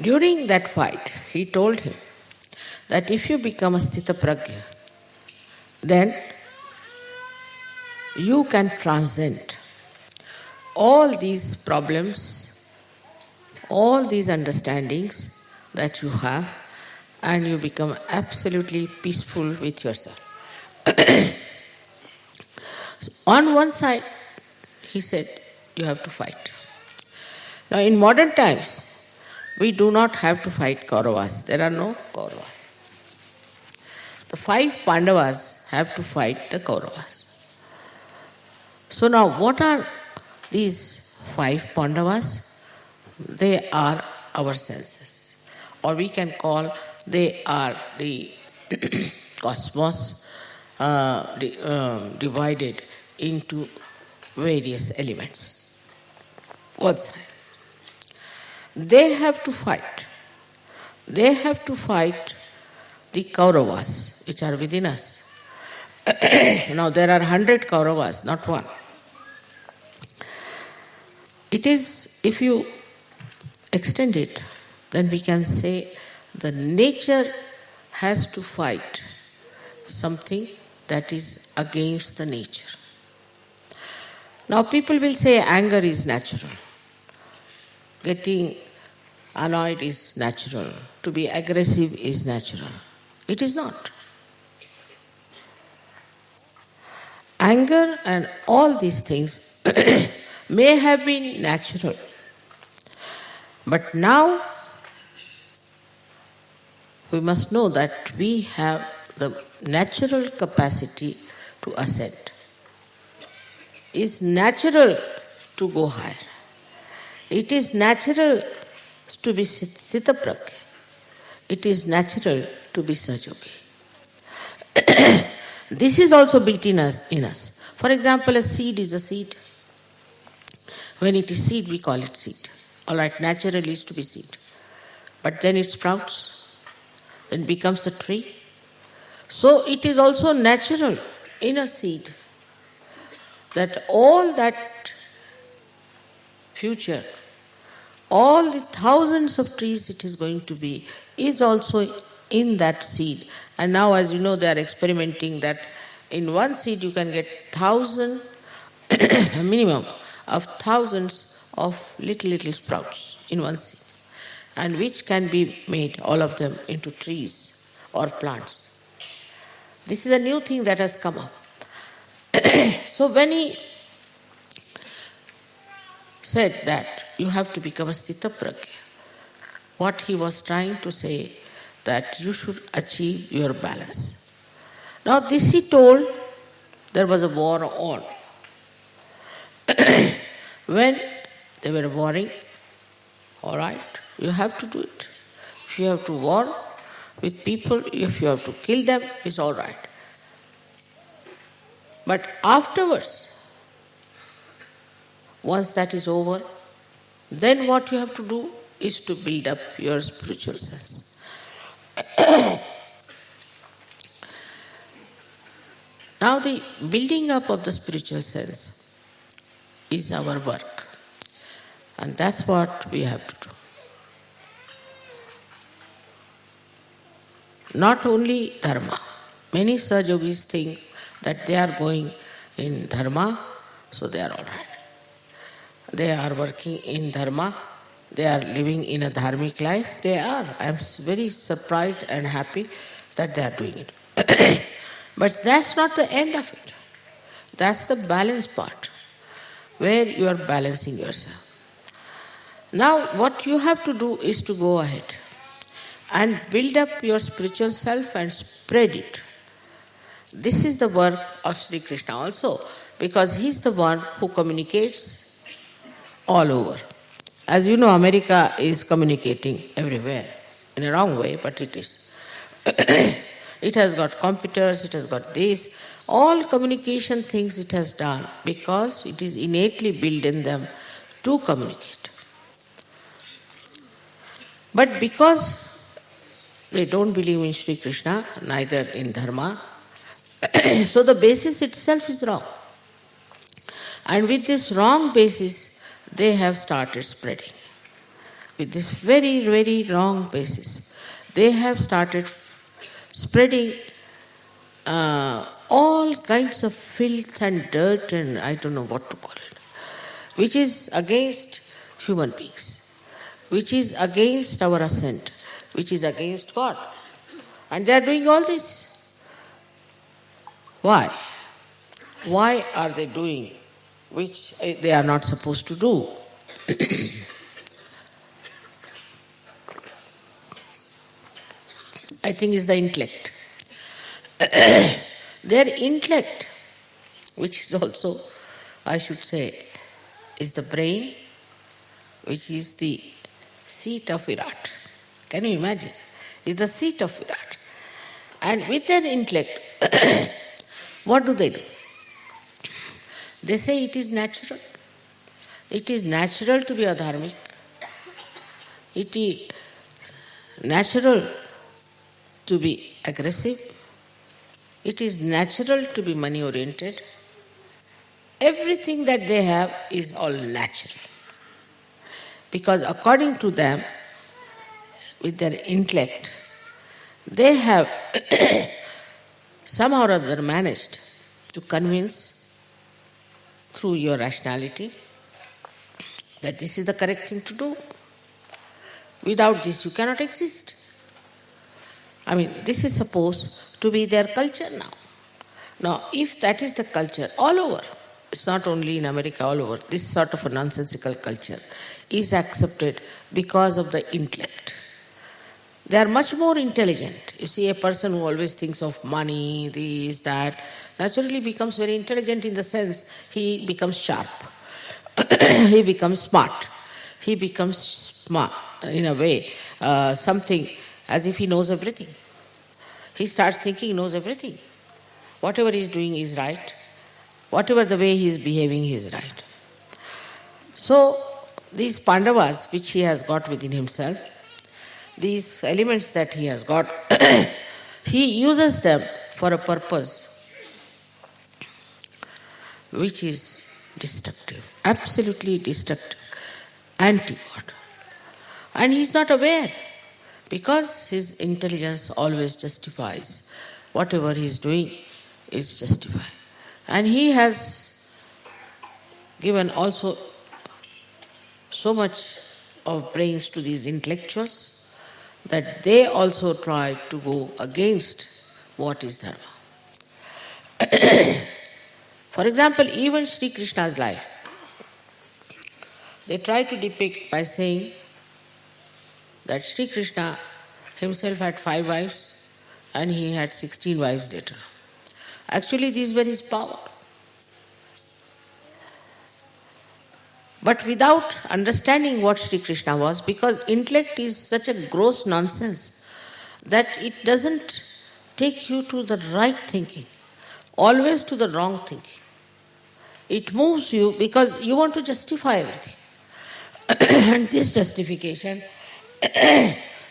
During that fight, he told him that if you become a Sthita Prajna, then you can transcend all these problems, all these understandings that you have, and you become absolutely peaceful with yourself. So on one side, he said, you have to fight. Now in modern times, we do not have to fight Kauravas. There are no Kauravas. The 5 Pandavas have to fight the Kauravas. So now what are these 5 Pandavas? They are our senses. Or we can call they are the cosmos divided into various elements. One side. They have to fight. They have to fight the Kauravas, which are within us. Now there are 100 Kauravas, not one. It is, if you extend it, then we can say the nature has to fight something that is against the nature. Now people will say anger is natural. Getting annoyed is natural. To be aggressive is natural. It is not. Anger and all these things may have been natural. But now we must know that we have the natural capacity to ascend. It's natural to go higher. It is natural to be Sthita Prajna. It is natural to be Sajogi. This is also built in us. For example, a seed is a seed. When it is seed, we call it seed. All right, natural is to be seed. But then it sprouts, then becomes a tree. So it is also natural in a seed that all that future, all the thousands of trees it is going to be, is also in that seed. And now, as you know, they are experimenting that in one seed you can get 1,000, minimum of thousands of little sprouts in one seed, and which can be made, all of them, into trees or plants. This is a new thing that has come up. So when he said that you have to become a Sthita Prajna, what he was trying to say, that you should achieve your balance. Now this he told, there was a war on. When they were warring, all right, you have to do it. If you have to war with people, if you have to kill them, it's all right. But afterwards, once that is over, then what you have to do is to build up your spiritual sense. Now the building up of the spiritual sense is our work. And that's what we have to do. Not only Dharma. Many Sahajogis think that they are going in Dharma, so they are all right. They are working in Dharma, they are living in a dharmic life. They are. I am very surprised and happy that they are doing it. But that's not the end of it. That's the balance part, where you are balancing yourself. Now what you have to do is to go ahead and build up your spiritual self and spread it. This is the work of Sri Krishna also, because he is the one who communicates all over. As you know, America is communicating everywhere, in a wrong way, but it is. It has got computers, it has got this, all communication things it has done, because it is innately built in them to communicate. But because they don't believe in Sri Krishna, neither in Dharma, so the basis itself is wrong. And with this wrong basis, they have started spreading. with this very, very wrong basis. They have started spreading all kinds of filth and dirt and I don't know what to call it, which is against human beings, which is against our ascent, which is against God. And they are doing all this. Why? Why are they doing which they are not supposed to do? I think it's the intellect. Their intellect, which is also, I should say, is the brain, which is the seat of Virat. Can you imagine? It's the seat of Virat. And with their intellect, what do? They say it is natural. It is natural to be adharmic. It is natural to be aggressive. It is natural to be money oriented. Everything that they have is all natural. Because according to them, with their intellect, they have somehow or other managed to convince through your rationality that this is the correct thing to do. Without this you cannot exist. I mean, this is supposed to be their culture now. Now, if that is the culture all over, it's not only in America, all over, this sort of a nonsensical culture is accepted because of the intellect. They are much more intelligent. You see, a person who always thinks of money, this, that, naturally becomes very intelligent in the sense he becomes sharp. He becomes smart. He becomes smart in a way, something as if he knows everything. He starts thinking he knows everything. Whatever he is doing is right. Whatever the way he is behaving is right. So, these Pandavas which he has got within himself, these elements that he has got, he uses them for a purpose which is destructive, absolutely destructive, anti-God. And he is not aware because his intelligence always justifies whatever he is doing is justified. And he has given also so much of brains to these intellectuals that they also try to go against what is Dharma. For example, even Sri Krishna's life, they try to depict by saying that Sri Krishna himself had 5 wives and he had 16 wives later. Actually, these were his power. But without understanding what Sri Krishna was, because intellect is such a gross nonsense that it doesn't take you to the right thinking, always to the wrong thinking. It moves you because you want to justify everything. And this justification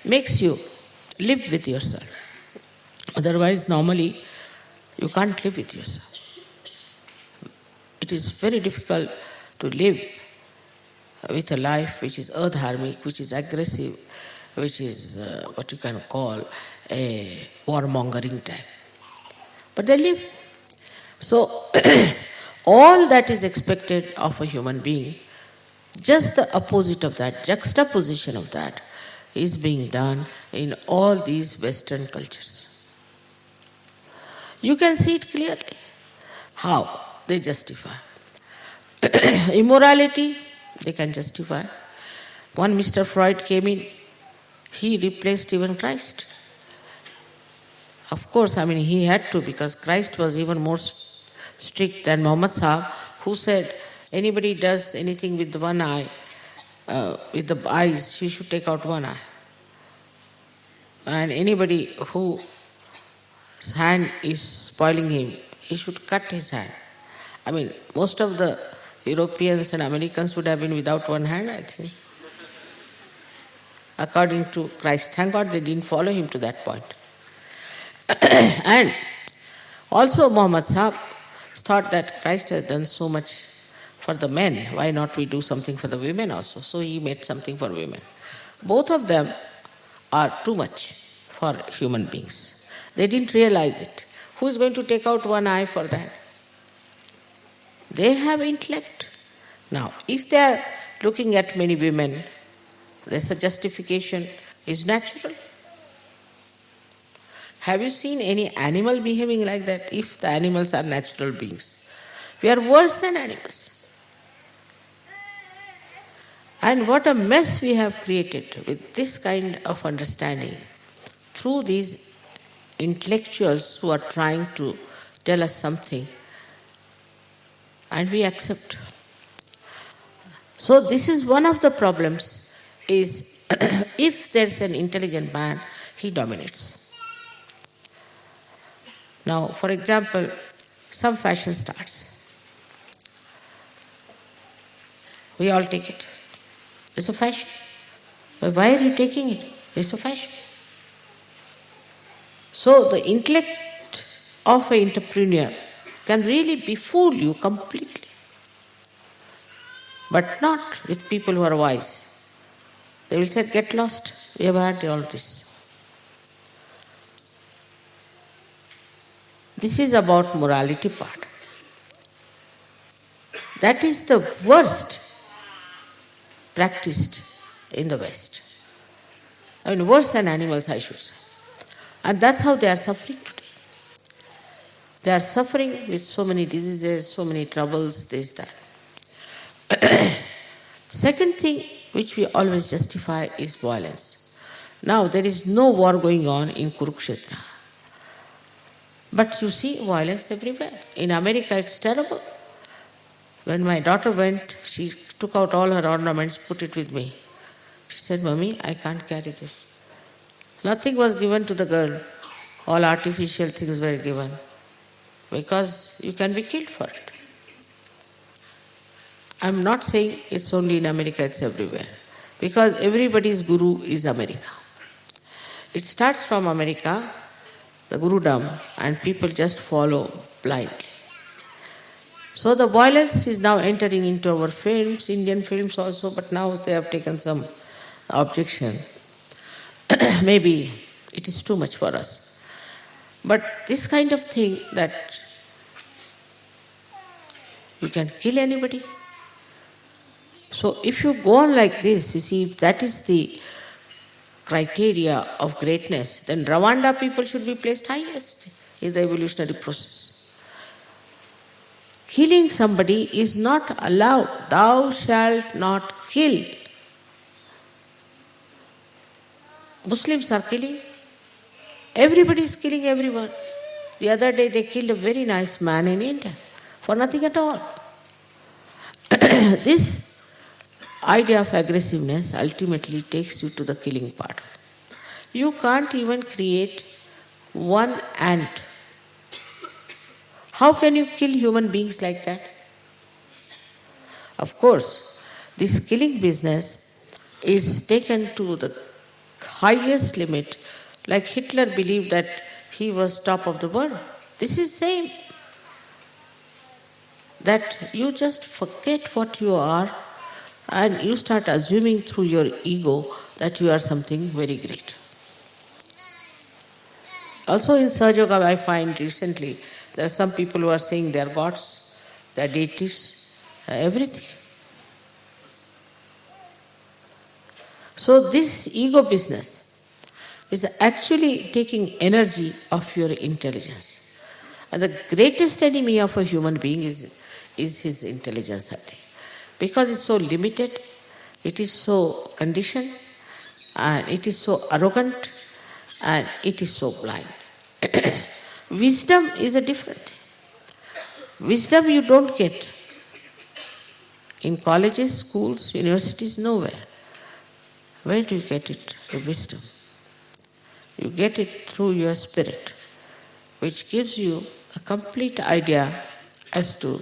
makes you live with yourself. Otherwise, normally, you can't live with yourself. It is very difficult to live with a life which is adharmic, which is aggressive, which is what you can call a warmongering type. But they live. So, all that is expected of a human being, just the opposite of that, juxtaposition of that, is being done in all these Western cultures. You can see it clearly, how they justify. Immorality, they can justify. One Mr. Freud came in, he replaced even Christ. Of course, I mean, he had to, because Christ was even more strict than Muhammad Sahib, who said, anybody does anything with one eye, with the eyes, she should take out one eye. And anybody whose hand is spoiling him, he should cut his hand. I mean, most of the Europeans and Americans would have been without one hand, I think. According to Christ. Thank God they didn't follow him to that point. And also Muhammad Sahib thought that Christ has done so much for the men, why not we do something for the women also? So he made something for women. Both of them are too much for human beings. They didn't realize it. Who is going to take out one eye for that? They have intellect. Now, if they are looking at many women, there's a justification is natural. Have you seen any animal behaving like that? If the animals are natural beings, we are worse than animals. And what a mess we have created with this kind of understanding through these intellectuals who are trying to tell us something, and we accept. So this is one of the problems, is if there's an intelligent man, he dominates. Now, for example, some fashion starts. We all take it. It's a fashion. But why are you taking it? It's a fashion. So the intellect of an entrepreneur can really befool you completely. But not with people who are wise. They will say, get lost. We have had all this. This is about morality part. That is the worst practiced in the West. I mean, worse than animals, I should say. And that's how they are suffering today. They are suffering with so many diseases, so many troubles, this, that. Second thing which we always justify is violence. Now, there is no war going on in Kurukshetra. But you see violence everywhere. In America, it's terrible. When my daughter went, she took out all her ornaments, put it with me. She said, Mommy, I can't carry this. Nothing was given to the girl. All artificial things were given. Because you can be killed for it. I'm not saying it's only in America, it's everywhere. Because everybody's guru is America. It starts from America, the gurudom, and people just follow blindly. So the violence is now entering into our films, Indian films also, but now they have taken some objection. Maybe it is too much for us. But this kind of thing that you can kill anybody. So if you go on like this, you see, if that is the criteria of greatness, then Rwanda people should be placed highest in the evolutionary process. Killing somebody is not allowed. Thou shalt not kill. Muslims are killing. Everybody is killing everyone. The other day they killed a very nice man in India for nothing at all. This idea of aggressiveness ultimately takes you to the killing part. You can't even create one ant. How can you kill human beings like that? Of course, this killing business is taken to the highest limit, like Hitler believed that he was top of the world. This is same. That you just forget what you are and you start assuming through your ego that you are something very great. Also in Sahaja Yoga, I find recently there are some people who are saying they are gods, they are deities, everything. So this ego business is actually taking energy of your intelligence. And the greatest enemy of a human being is his intelligence, I think. Because it's so limited, it is so conditioned, and it is so arrogant, and it is so blind. Wisdom is a different thing. Wisdom you don't get in colleges, schools, universities, nowhere. Where do you get it, the wisdom? You get it through your spirit, which gives you a complete idea as to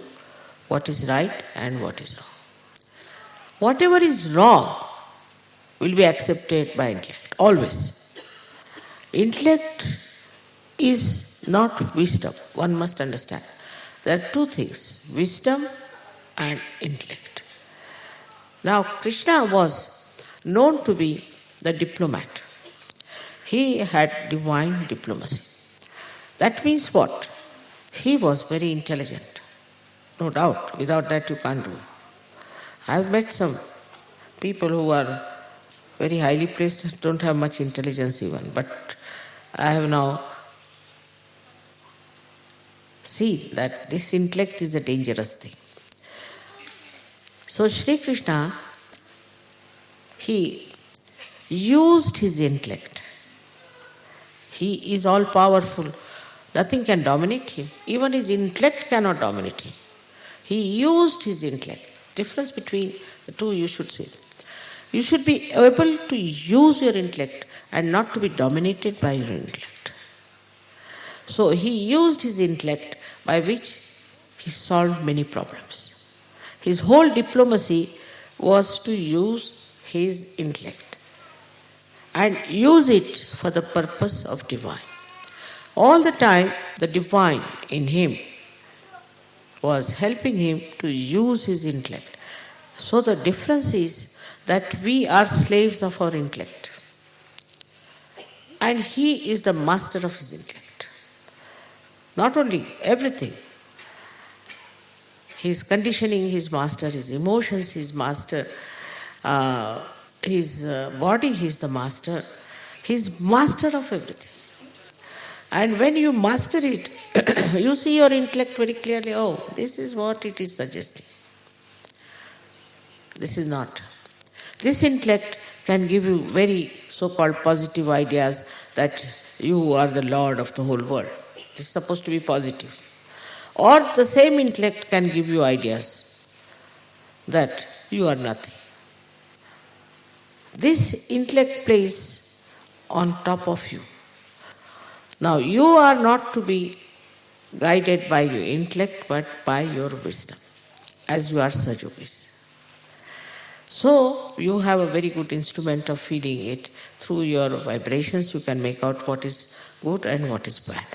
what is right and what is wrong. Whatever is wrong will be accepted by intellect, always. Intellect is not wisdom, one must understand. There are two things, wisdom and intellect. Now, Krishna was known to be the diplomat. He had divine diplomacy. That means what? He was very intelligent. No doubt. Without that you can't do. I've met some people who are very highly placed, don't have much intelligence even. But I have now seen that this intellect is a dangerous thing. So Sri Krishna, he used his intellect. He is all powerful. Nothing can dominate him. Even his intellect cannot dominate him. He used his intellect. Difference between the two you should see. You should be able to use your intellect and not to be dominated by your intellect. So he used his intellect by which he solved many problems. His whole diplomacy was to use his intellect and use it for the purpose of divine. All the time, the divine in him was helping him to use his intellect. So the difference is that we are slaves of our intellect. And he is the master of his intellect. Not only everything. His conditioning, his master, his emotions, his master, his body, he is the master. He is master of everything. And when you master it, you see your intellect very clearly, oh, this is what it is suggesting. This is not. This intellect can give you very so-called positive ideas that you are the Lord of the whole world. It's supposed to be positive. Or the same intellect can give you ideas that you are nothing. This intellect plays on top of you. Now, you are not to be guided by your intellect but by your wisdom, as you are Sajogis. So, you have a very good instrument of feeling it. Through your vibrations, you can make out what is good and what is bad.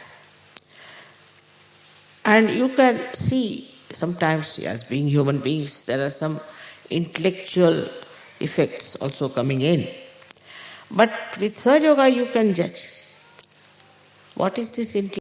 And you can see, sometimes as being human beings, there are some intellectual effects also coming in. But with Sahaja Yoga, you can judge. What is this intellect?